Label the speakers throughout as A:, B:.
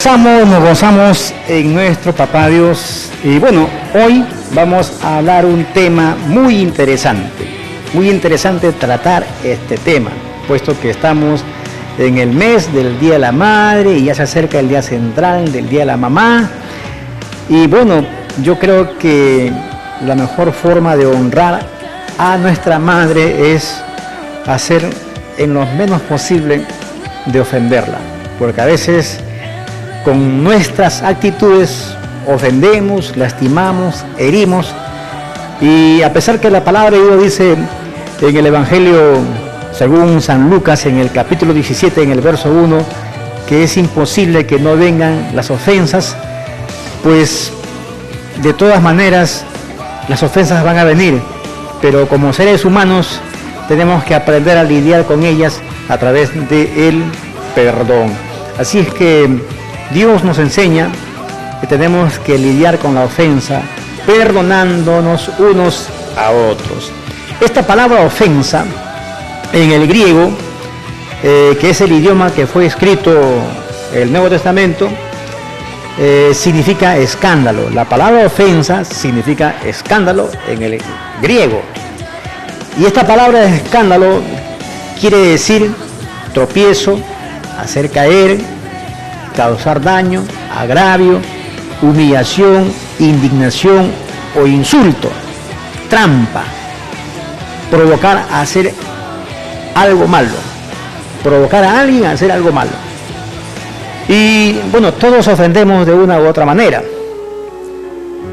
A: Nos gozamos en nuestro Papá Dios y bueno, hoy vamos a hablar un tema muy interesante tratar este tema, puesto que estamos en el mes del Día de la Madre y ya se acerca el día central del Día de la Mamá y bueno, yo creo que la mejor forma de honrar a nuestra madre es hacer en lo menos posible de ofenderla, porque a veces con nuestras actitudes ofendemos, lastimamos, herimos, y a pesar que la palabra de Dios dice en el Evangelio según San Lucas en el capítulo 17 en el verso 1 que es imposible que no vengan las ofensas, pues de todas maneras las ofensas van a venir, pero como seres humanos tenemos que aprender a lidiar con ellas a través del perdón. Así es que Dios nos enseña que tenemos que lidiar con la ofensa, perdonándonos unos a otros. Esta palabra ofensa, en el griego, que es el idioma que fue escrito el Nuevo Testamento, significa escándalo. La palabra ofensa significa escándalo en el griego. Y esta palabra escándalo quiere decir tropiezo, hacer caer, causar daño, agravio, humillación, indignación o insulto, trampa, provocar a hacer algo malo, provocar a alguien a hacer algo malo. Y bueno, todos ofendemos de una u otra manera.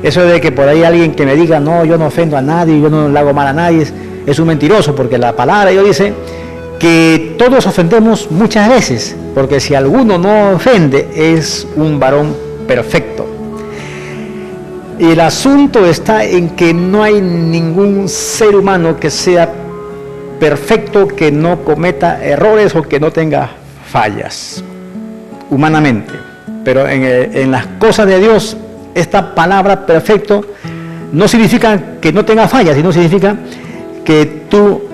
A: Eso de que por ahí alguien que me diga, no, yo no ofendo a nadie, yo no le hago mal a nadie, es un mentiroso, porque la palabra de Dios dice que todos ofendemos muchas veces, porque si alguno no ofende es un varón perfecto. Y el asunto está en que no hay ningún ser humano que sea perfecto, que no cometa errores o que no tenga fallas, humanamente. Pero en las cosas de Dios, esta palabra perfecto no significa que no tenga fallas, sino significa que tú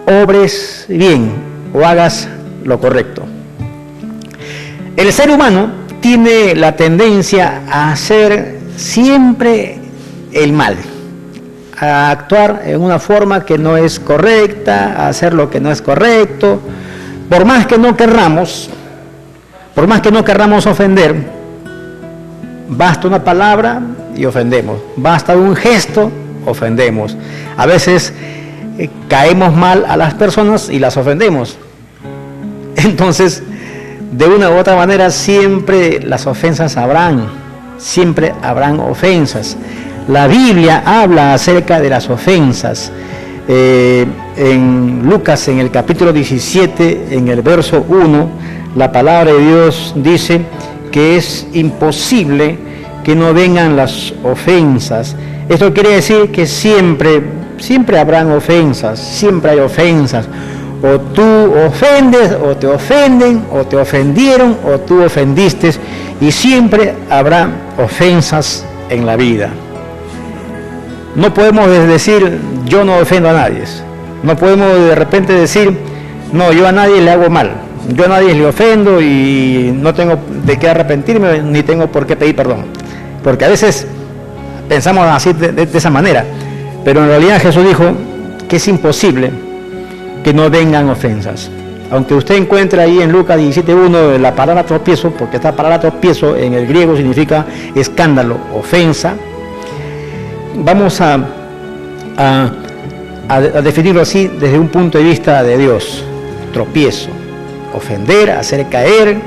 A: obres bien o hagas lo correcto. El ser humano tiene la tendencia a hacer siempre el mal, a actuar en una forma que no es correcta, a hacer lo que no es correcto, por más que no querramos ofender, basta una palabra y ofendemos, basta un gesto, ofendemos. A veces caemos mal a las personas y las ofendemos. Entonces, de una u otra manera, siempre las ofensas siempre habrán ofensas. La Biblia habla acerca de las ofensas. En Lucas, en el capítulo 17, en el verso 1, la palabra de Dios dice que es imposible que no vengan las ofensas. Esto quiere decir que siempre habrán ofensas, siempre hay ofensas. O tú ofendes, o te ofenden, o te ofendieron, o tú ofendiste, y siempre habrá ofensas en la vida. No podemos decir, yo no ofendo a nadie. No podemos de repente decir, no, yo a nadie le hago mal. Yo a nadie le ofendo y no tengo de qué arrepentirme, ni tengo por qué pedir perdón. Porque a veces pensamos así de esa manera. Pero en realidad Jesús dijo que es imposible que no vengan ofensas. Aunque usted encuentre ahí en Lucas 17:1 la palabra tropiezo, porque esta palabra tropiezo en el griego significa escándalo, ofensa, vamos a definirlo así desde un punto de vista de Dios. Tropiezo, ofender, hacer caer,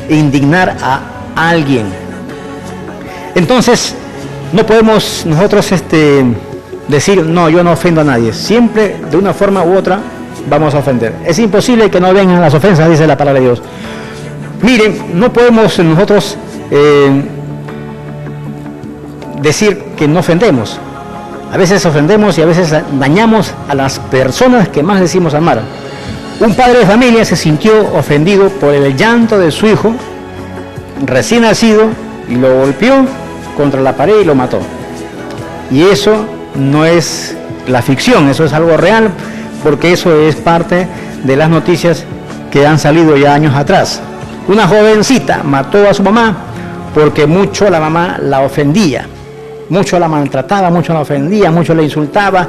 A: indignar a alguien. Entonces, no podemos nosotros decir, no, yo no ofendo a nadie. Siempre, de una forma u otra, vamos a ofender. Es imposible que no vengan las ofensas, dice la palabra de Dios. Miren, no podemos nosotros decir que no ofendemos. A veces ofendemos y a veces dañamos a las personas que más decimos amar. Un padre de familia se sintió ofendido por el llanto de su hijo recién nacido y lo golpeó contra la pared y lo mató. Y eso no es la ficción, eso es algo real, porque eso es parte de las noticias que han salido ya años atrás. Una jovencita mató a su mamá porque mucho la mamá la ofendía, mucho la maltrataba, mucho la ofendía, mucho la insultaba.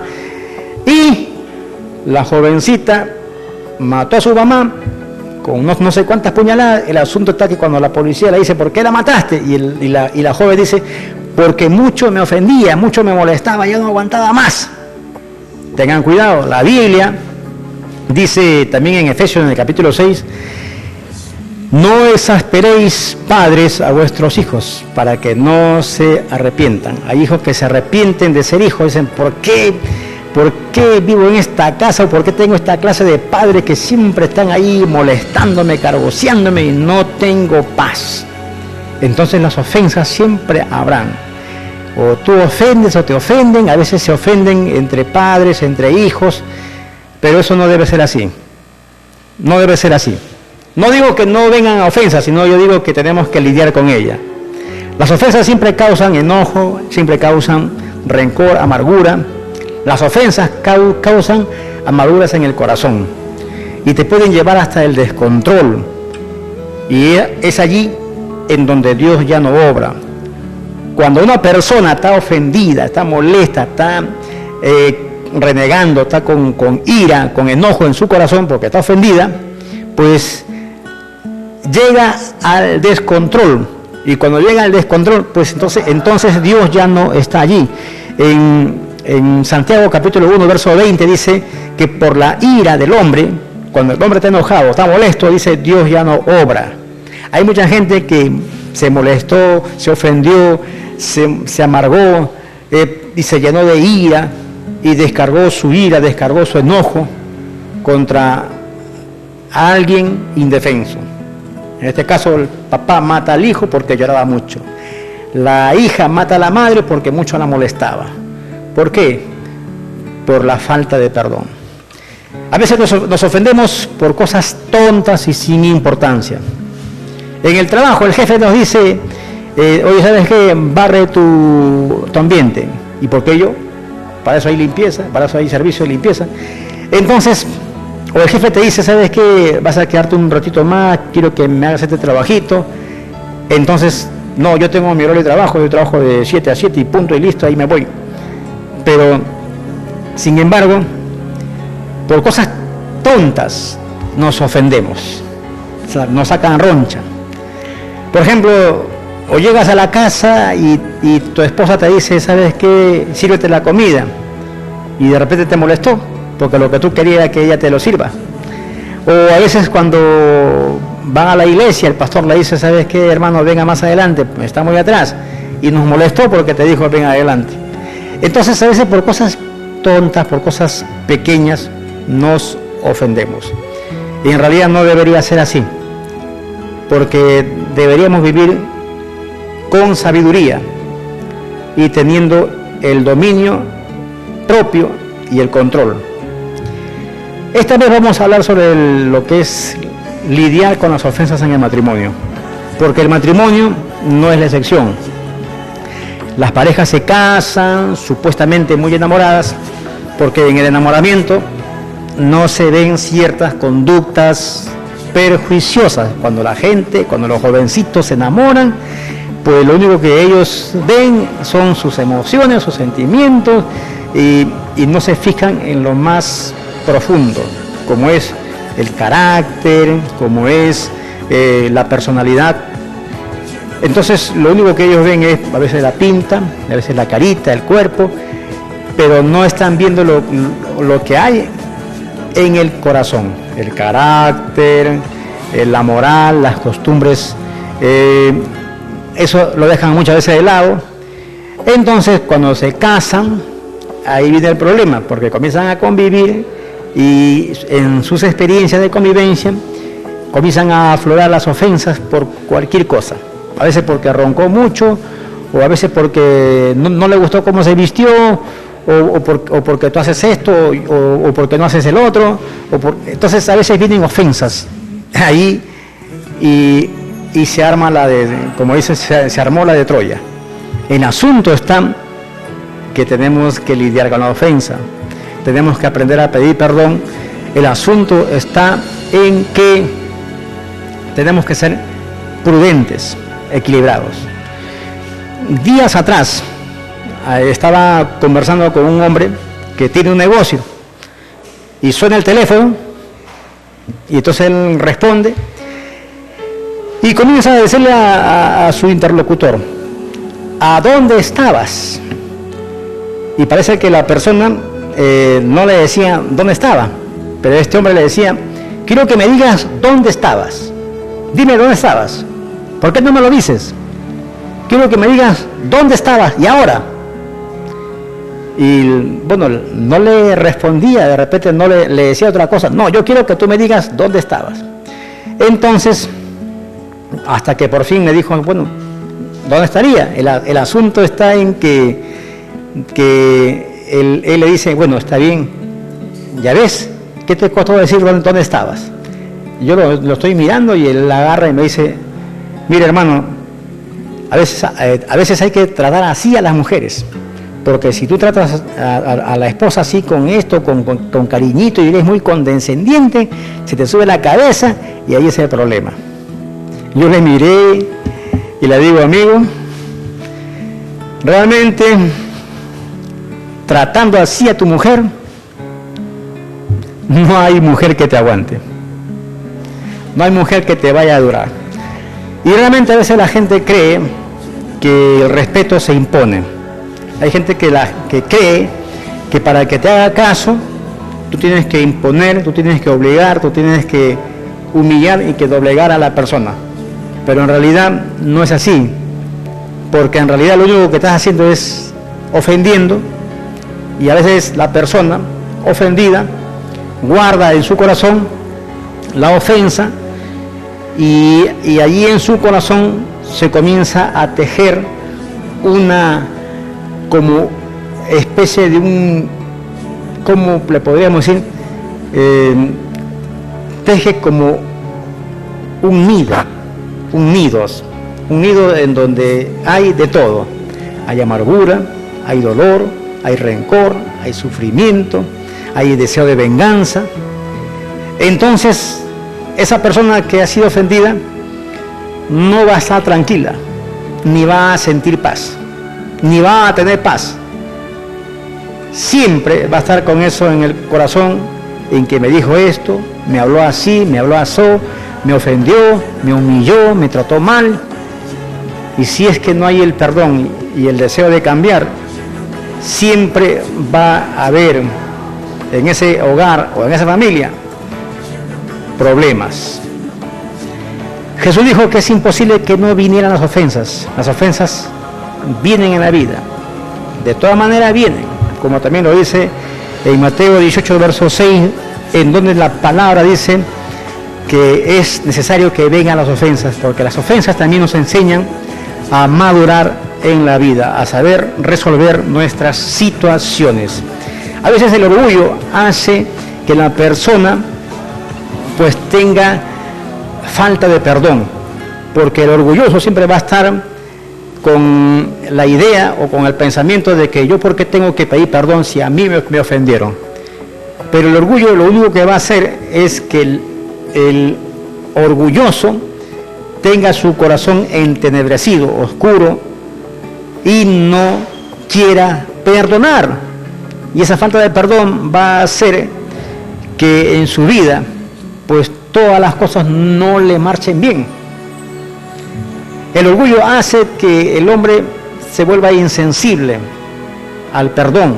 A: Y la jovencita mató a su mamá con no sé cuántas puñaladas. El asunto está que cuando la policía le dice, ¿por qué la mataste? Y la joven dice, porque mucho me ofendía, mucho me molestaba, yo no aguantaba más. Tengan cuidado, la Biblia dice también en Efesios, en el capítulo 6, no exasperéis, padres, a vuestros hijos, para que no se arrepientan. Hay hijos que se arrepienten de ser hijos, dicen, ¿por qué vivo en esta casa? ¿O por qué tengo esta clase de padres que siempre están ahí molestándome, cargoseándome y no tengo paz? Entonces las ofensas siempre habrán. O tú ofendes o te ofenden, a veces se ofenden entre padres, entre hijos, pero eso no debe ser así. No debe ser así. No digo que no vengan ofensas, sino yo digo que tenemos que lidiar con ellas. Las ofensas siempre causan enojo, siempre causan rencor, amargura. Las ofensas causan amarguras en el corazón y te pueden llevar hasta el descontrol. Y es allí en donde Dios ya no obra. Cuando una persona está ofendida, está molesta, está renegando, está con ira, con enojo en su corazón porque está ofendida, pues llega al descontrol. Y cuando llega al descontrol, pues entonces Dios ya no está allí. En Santiago capítulo 1, verso 20 dice que por la ira del hombre, cuando el hombre está enojado, está molesto, dice Dios ya no obra. Hay mucha gente que se molestó, se ofendió, se amargó y se llenó de ira y descargó su ira, descargó su enojo contra alguien indefenso. En este caso el papá mata al hijo porque lloraba mucho. La hija mata a la madre porque mucho la molestaba. ¿Por qué? Por la falta de perdón. A veces nos ofendemos por cosas tontas y sin importancia. En el trabajo el jefe nos dice, oye, ¿sabes qué? Barre tu ambiente. ¿Y por qué yo? Para eso hay limpieza, para eso hay servicio de limpieza. Entonces, o el jefe te dice, ¿sabes qué? Vas a quedarte un ratito más, quiero que me hagas este trabajito. Entonces, no, yo tengo mi horario de trabajo, yo trabajo de 7 a 7 y punto y listo, ahí me voy. Pero, sin embargo, por cosas tontas nos ofendemos, o sea, nos sacan roncha. Por ejemplo, o llegas a la casa y tu esposa te dice, ¿sabes qué? Sírvete la comida. Y de repente te molestó, porque lo que tú querías era que ella te lo sirva. O a veces cuando van a la iglesia, el pastor le dice, ¿sabes qué, hermano? Venga más adelante, está muy atrás. Y nos molestó porque te dijo, venga adelante. Entonces a veces por cosas tontas, por cosas pequeñas, nos ofendemos. Y en realidad no debería ser así, porque deberíamos vivir con sabiduría y teniendo el dominio propio y el control. Esta vez vamos a hablar sobre lo que es lidiar con las ofensas en el matrimonio, porque el matrimonio no es la excepción. Las parejas se casan supuestamente muy enamoradas, porque en el enamoramiento no se ven ciertas conductas perjuiciosas. Cuando los jovencitos se enamoran, pues lo único que ellos ven son sus emociones, sus sentimientos, y no se fijan en lo más profundo, como es el carácter, como es la personalidad. Entonces lo único que ellos ven es a veces la pinta, a veces la carita, el cuerpo, pero no están viendo lo que hay en el corazón, el carácter, la moral, las costumbres. Eso lo dejan muchas veces de lado. Entonces cuando se casan, ahí viene el problema, porque comienzan a convivir y en sus experiencias de convivencia comienzan a aflorar las ofensas por cualquier cosa. A veces porque roncó mucho, o a veces porque no le gustó cómo se vistió, o porque tú haces esto, o porque no haces el otro. Entonces a veces vienen ofensas ahí y se arma como dice, se armó la de Troya. El asunto está que tenemos que lidiar con la ofensa, tenemos que aprender a pedir perdón. El asunto está en que tenemos que ser prudentes, equilibrados. Días atrás estaba conversando con un hombre que tiene un negocio y suena el teléfono y entonces él responde y comienza a decirle a su interlocutor: ¿a dónde estabas? Y parece que la persona no le decía dónde estaba, pero este hombre le decía: quiero que me digas dónde estabas, dime dónde estabas, ¿por qué no me lo dices? Quiero que me digas dónde estabas y ahora. Y bueno, no le respondía, de repente no le decía otra cosa. No, yo quiero que tú me digas dónde estabas. Entonces, hasta que por fin me dijo: bueno, ¿dónde estaría? El asunto está en que él le dice: bueno, está bien, ya ves, ¿qué te costó decir dónde estabas? Yo lo estoy mirando y él agarra y me dice: mire, hermano, a veces hay que tratar así a las mujeres, porque si tú tratas a la esposa así con esto, con cariñito, y eres muy condescendiente, se te sube la cabeza y ahí es el problema. Yo le miré y le digo: amigo, realmente tratando así a tu mujer, no hay mujer que te aguante, no hay mujer que te vaya a durar. Y realmente a veces la gente cree que el respeto se impone. Hay gente que cree que para que te haga caso, tú tienes que imponer, tú tienes que obligar, tú tienes que humillar y que doblegar a la persona. Pero en realidad no es así, porque en realidad lo único que estás haciendo es ofendiendo, y a veces la persona ofendida guarda en su corazón la ofensa, y allí en su corazón se comienza a tejer una como especie de un, ¿cómo le podríamos decir? Teje como un nido en donde hay de todo. Hay amargura, hay dolor, hay rencor, hay sufrimiento, hay deseo de venganza. Entonces, esa persona que ha sido ofendida no va a estar tranquila, ni va a sentir paz, ni va a tener paz. Siempre va a estar con eso en el corazón, en que me dijo esto, me habló así, me habló así, me ofendió, me humilló, me trató mal. Y si es que no hay el perdón y el deseo de cambiar, siempre va a haber en ese hogar o en esa familia problemas. Jesús dijo que es imposible que no vinieran las ofensas. Las ofensas vienen en la vida. De todas maneras vienen, como también lo dice en Mateo 18, verso 6, en donde la palabra dice que es necesario que vengan las ofensas, porque las ofensas también nos enseñan a madurar en la vida, a saber resolver nuestras situaciones. A veces el orgullo hace que la persona pues tenga falta de perdón, porque el orgulloso siempre va a estar con la idea o con el pensamiento de que yo por qué tengo que pedir perdón si a mí me ofendieron. Pero el orgullo lo único que va a hacer es que el orgulloso tenga su corazón entenebrecido, oscuro, y no quiera perdonar. Y esa falta de perdón va a hacer que en su vida pues todas las cosas no le marchen bien. El orgullo hace que el hombre se vuelva insensible al perdón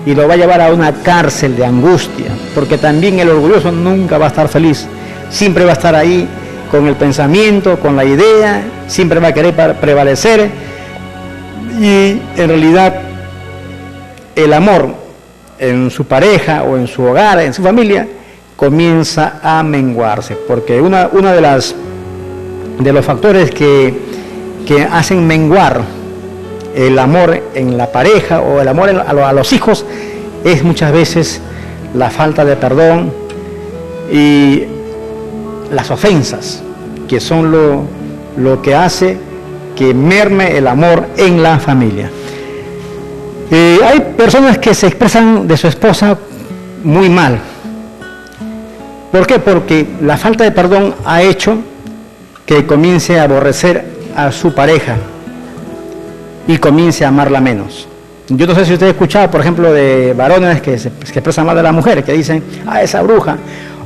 A: y lo va a llevar a una cárcel de angustia, porque también el orgulloso nunca va a estar feliz, siempre va a estar ahí con el pensamiento, con la idea, siempre va a querer prevalecer, y en realidad el amor en su pareja o en su hogar, en su familia, comienza a menguarse, porque uno de los factores que hacen menguar el amor en la pareja o el amor a los hijos es muchas veces la falta de perdón y las ofensas, que son lo que hace que merme el amor en la familia. Hay personas que se expresan de su esposa muy mal. ¿Por qué? Porque la falta de perdón ha hecho que comience a aborrecer a su pareja y comience a amarla menos. Yo no sé si usted ha escuchado, por ejemplo, de varones que expresan mal de la mujer, que dicen, ah, esa bruja,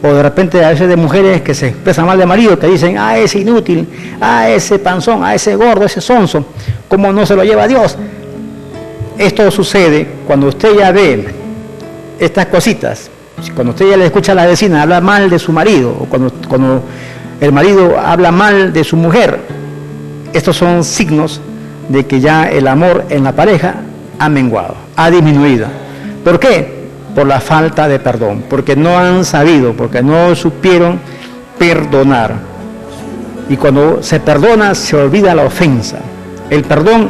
A: o de repente a veces de mujeres que se expresan mal de marido, que dicen, ah, ese inútil, ah, ese panzón, ah, ese gordo, ese sonso, ¿cómo no se lo lleva a Dios? Esto sucede cuando usted ya ve estas cositas, cuando usted ya le escucha a la vecina hablar mal de su marido, o cuando el marido habla mal de su mujer. Estos son signos de que ya el amor en la pareja ha menguado, ha disminuido. ¿Por qué? Por la falta de perdón, porque no han sabido, porque no supieron perdonar. Y cuando se perdona, se olvida la ofensa. El perdón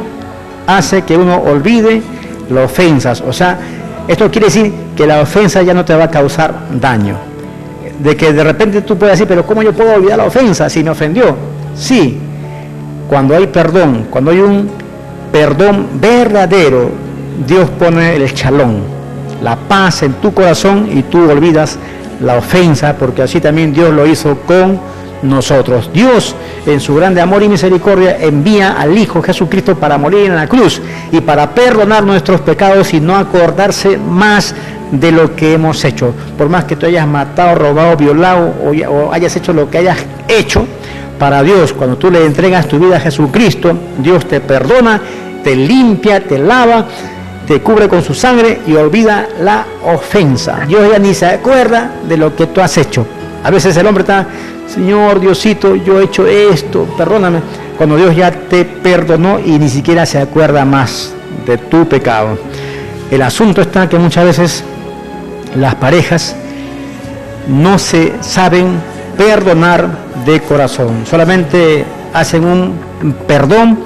A: hace que uno olvide las ofensas. O sea, esto quiere decir que la ofensa ya no te va a causar daño. De que de repente tú puedes decir, pero ¿cómo yo puedo olvidar la ofensa si me ofendió? Sí, cuando hay perdón, cuando hay un perdón verdadero, Dios pone el shalom, la paz en tu corazón y tú olvidas la ofensa, porque así también Dios lo hizo con nosotros. Dios, en su grande amor y misericordia, envía al Hijo Jesucristo para morir en la cruz y para perdonar nuestros pecados y no acordarse más de lo que hemos hecho. Por más que tú hayas matado, robado, violado o hayas hecho lo que hayas hecho, para Dios, cuando tú le entregas tu vida a Jesucristo, Dios te perdona, te limpia, te lava, te cubre con su sangre y olvida la ofensa. Dios ya ni se acuerda de lo que tú has hecho. A veces el hombre está, Señor Diosito, yo he hecho esto, perdóname. Cuando Dios ya te perdonó y ni siquiera se acuerda más de tu pecado. El asunto está que muchas veces las parejas no se saben perdonar de corazón. Solamente hacen un perdón,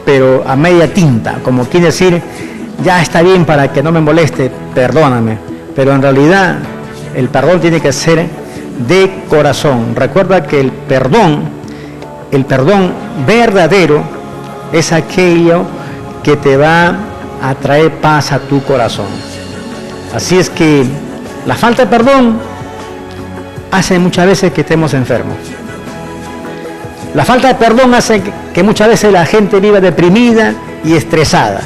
A: pero a media tinta, como quiere decir, ya está bien para que no me moleste, perdóname. Pero en realidad el perdón tiene que ser de corazón. Recuerda que el perdón verdadero es aquello que te va a traer paz a tu corazón. Así es que la falta de perdón hace muchas veces que estemos enfermos. La falta de perdón hace que muchas veces la gente viva deprimida y estresada.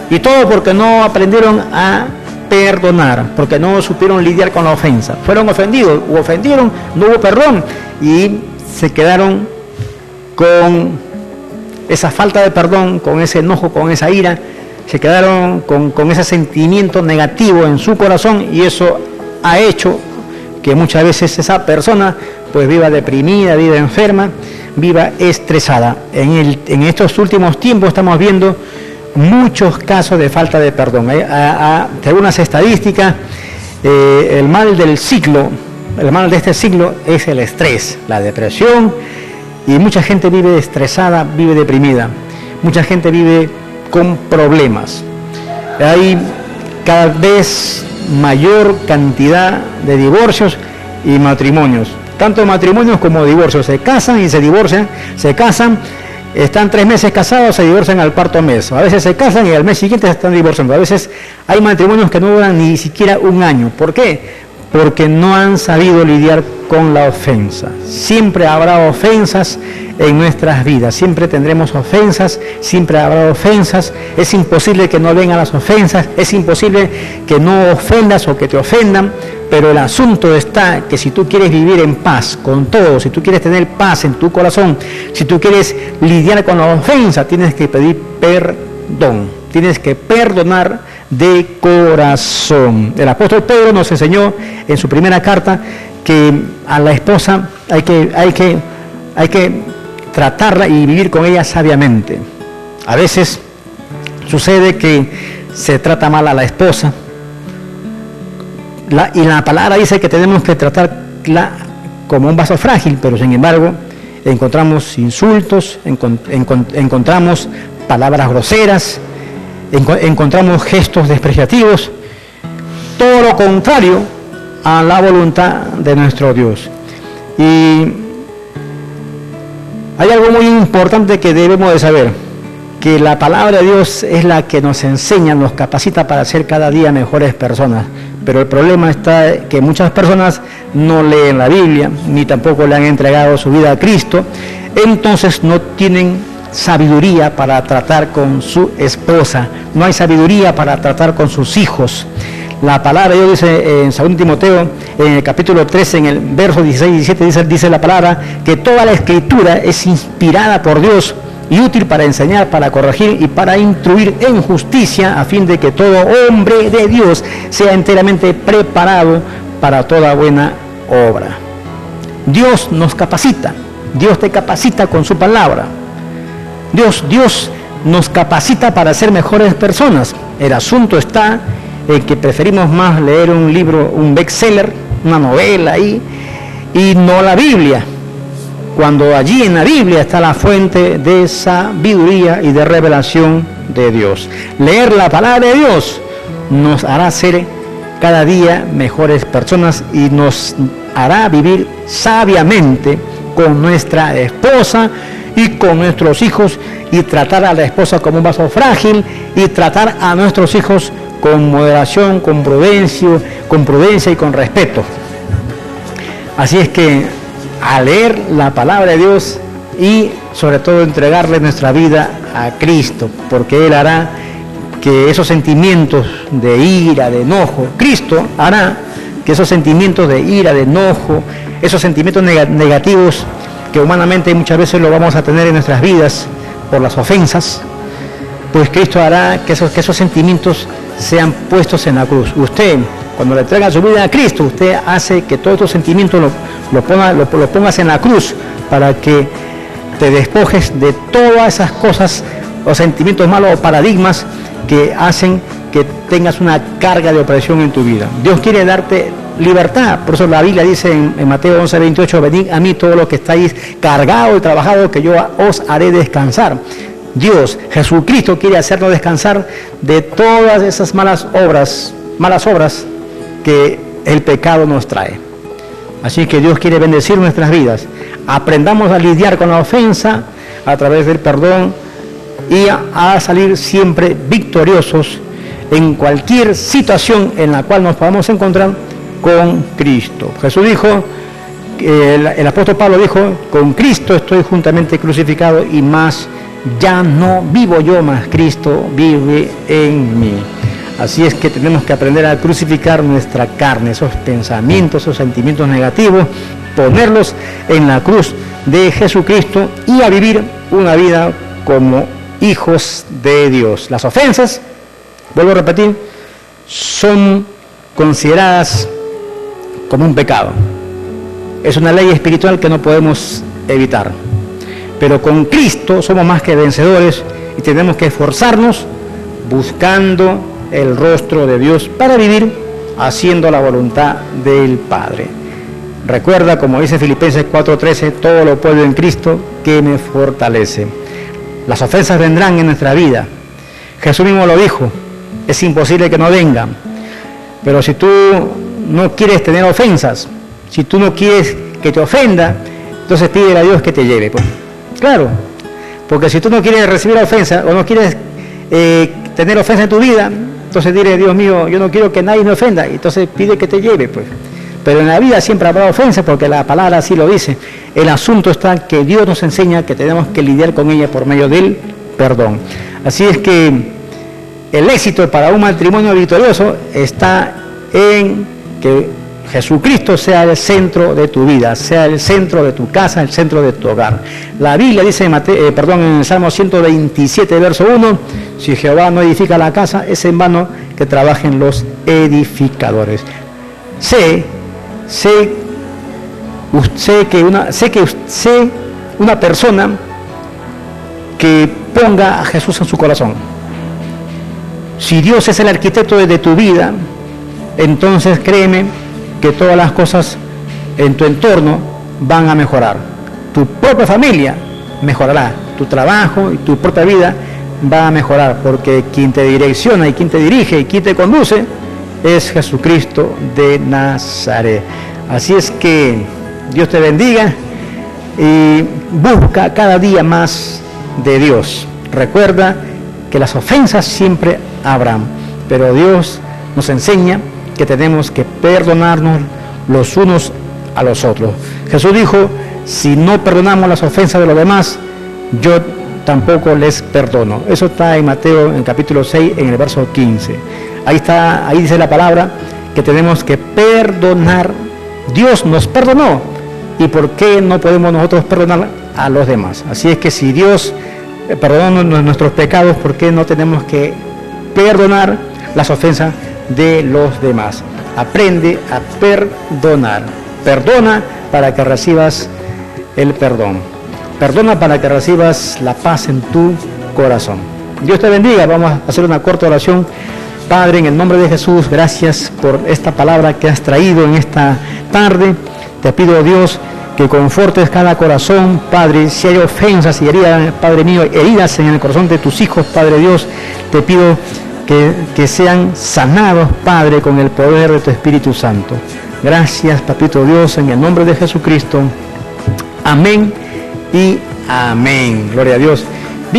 A: Y todo porque no aprendieron a perdonar, porque no supieron lidiar con la ofensa. Fueron ofendidos o ofendieron, no hubo perdón y se quedaron con esa falta de perdón, con ese enojo, con esa ira, se quedaron con ese sentimiento negativo en su corazón y eso ha hecho que muchas veces esa persona pues viva deprimida, viva enferma, viva estresada. En estos últimos tiempos estamos viendo muchos casos de falta de perdón. Según unas estadísticas, el mal de este siglo es el estrés, la depresión, y mucha gente vive estresada, vive deprimida, mucha gente vive con problemas. Hay cada vez mayor cantidad de divorcios y matrimonios, tanto matrimonios como divorcios. Se casan y se divorcian, se casan, están 3 meses casados, se divorcian al 4º mes. A veces se casan y al mes siguiente se están divorciando. A veces hay matrimonios que no duran ni siquiera 1 año. ¿Por qué? Porque no han sabido lidiar con la ofensa. Siempre habrá ofensas en nuestras vidas, siempre tendremos ofensas, siempre habrá ofensas. Es imposible que no vengan las ofensas, es imposible que no ofendas o que te ofendan, pero el asunto está que si tú quieres vivir en paz con todo, si tú quieres tener paz en tu corazón, si tú quieres lidiar con la ofensa, tienes que pedir perdón, tienes que perdonar de corazón. El apóstol Pedro nos enseñó en su primera carta que a la esposa hay que tratarla y vivir con ella sabiamente. A veces sucede que se trata mal a la esposa y la palabra dice que tenemos que tratarla como un vaso frágil, pero sin embargo encontramos insultos, encontramos palabras groseras, encontramos gestos despreciativos, todo lo contrario a la voluntad de nuestro Dios. Y hay algo muy importante que debemos de saber, que la palabra de Dios es la que nos enseña, nos capacita para ser cada día mejores personas, Pero el problema está que muchas personas no leen la Biblia, ni tampoco le han entregado su vida a Cristo, entonces no tienen sabiduría para tratar con su esposa, no hay sabiduría para tratar con sus hijos. La palabra de Dios dice en 2 Timoteo, en el capítulo 13, en el verso 16 y 17, dice la palabra que toda la escritura es inspirada por Dios y útil para enseñar, para corregir y para instruir en justicia, a fin de que todo hombre de Dios sea enteramente preparado para toda buena obra. Dios nos capacita, Dios te capacita con su palabra. Dios nos capacita para ser mejores personas. El asunto está en que preferimos más leer un libro, un bestseller, una novela ahí, y no la Biblia, cuando allí en la Biblia está la fuente de sabiduría y de revelación de Dios. Leer la palabra de Dios nos hará ser cada día mejores personas y nos hará vivir sabiamente con nuestra esposa y con nuestros hijos, y tratar a la esposa como un vaso frágil y tratar a nuestros hijos con moderación, con prudencia y con respeto. Así es que a leer la palabra de Dios y sobre todo entregarle nuestra vida a Cristo, porque Él hará que esos sentimientos de ira, de enojo, Cristo hará que esos sentimientos de ira, de enojo, esos sentimientos negativos que humanamente muchas veces lo vamos a tener en nuestras vidas por las ofensas, pues Cristo hará que esos sentimientos sean puestos en la cruz. Usted, cuando le entrega su vida a Cristo, usted hace que todos estos sentimientos lo pongas en la cruz, para que te despojes de todas esas cosas o sentimientos malos o paradigmas que hacen que tengas una carga de opresión en tu vida. Dios quiere darte libertad. Por eso la Biblia dice en Mateo 11:28, venid a mí todos los que estáis cargados y trabajados, que yo os haré descansar. Dios, Jesucristo, quiere hacernos descansar de todas esas malas obras que el pecado nos trae. Así que Dios quiere bendecir nuestras vidas. Aprendamos a lidiar con la ofensa a través del perdón y a salir siempre victoriosos en cualquier situación en la cual nos podamos encontrar con Cristo. Jesús dijo, el apóstol Pablo dijo, con Cristo estoy juntamente crucificado, y más ya no vivo yo, más Cristo vive en mí. Así es que tenemos que aprender a crucificar nuestra carne, esos pensamientos, esos sentimientos negativos, ponerlos en la cruz de Jesucristo y a vivir una vida como hijos de Dios. Las ofensas, vuelvo a repetir, son consideradas como un pecado. Es una ley espiritual que no podemos evitar. Pero con Cristo somos más que vencedores y tenemos que esforzarnos buscando el rostro de Dios para vivir haciendo la voluntad del Padre. Recuerda, como dice Filipenses 4:13, todo lo puedo en Cristo que me fortalece. Las ofensas vendrán en nuestra vida. Jesús mismo lo dijo, es imposible que no vengan. Pero si tú no quieres tener ofensas, si tú no quieres que te ofenda, entonces pídele a Dios que te lleve. Pues. Claro, porque si tú no quieres recibir ofensa o no quieres tener ofensa en tu vida, entonces dile, Dios mío, yo no quiero que nadie me ofenda, entonces pide que te lleve, pues. Pero en la vida siempre habrá ofensa, porque la palabra así lo dice. El asunto está que Dios nos enseña que tenemos que lidiar con ella por medio del perdón. Así es que el éxito para un matrimonio victorioso está en que Jesucristo sea el centro de tu vida, sea el centro de tu casa, el centro de tu hogar. La Biblia dice en el Salmo 127, verso 1, si Jehová no edifica la casa, es en vano que trabajen los edificadores. Sé una persona que ponga a Jesús en su corazón. Si Dios es el arquitecto de tu vida, entonces créeme que todas las cosas en tu entorno van a mejorar. Tu propia familia mejorará, tu trabajo y tu propia vida va a mejorar, porque quien te direcciona y quien te dirige y quien te conduce es Jesucristo de Nazaret. Así es que Dios te bendiga y busca cada día más de Dios. Recuerda que las ofensas siempre habrán, pero Dios nos enseña que tenemos que perdonarnos los unos a los otros. Jesús dijo, si no perdonamos las ofensas de los demás, yo tampoco les perdono. Eso está en Mateo, en capítulo 6, en el verso 15. Ahí dice la palabra que tenemos que perdonar. Dios nos perdonó, ¿y por qué no podemos nosotros perdonar a los demás? Así es que si Dios perdonó nuestros pecados, ¿por qué no tenemos que perdonar las ofensas de los demás? Aprende a perdonar. Perdona para que recibas el perdón. Perdona para que recibas la paz en tu corazón. Dios te bendiga. Vamos a hacer una corta oración. Padre, en el nombre de Jesús, gracias por esta palabra que has traído en esta tarde. Te pido, Dios, que confortes cada corazón, Padre. Si hay ofensas y heridas, Padre mío, heridas en el corazón de tus hijos, Padre Dios, te pido que sean sanados, Padre, con el poder de tu Espíritu Santo. Gracias, Papito Dios, en el nombre de Jesucristo. Amén y amén. Gloria a Dios.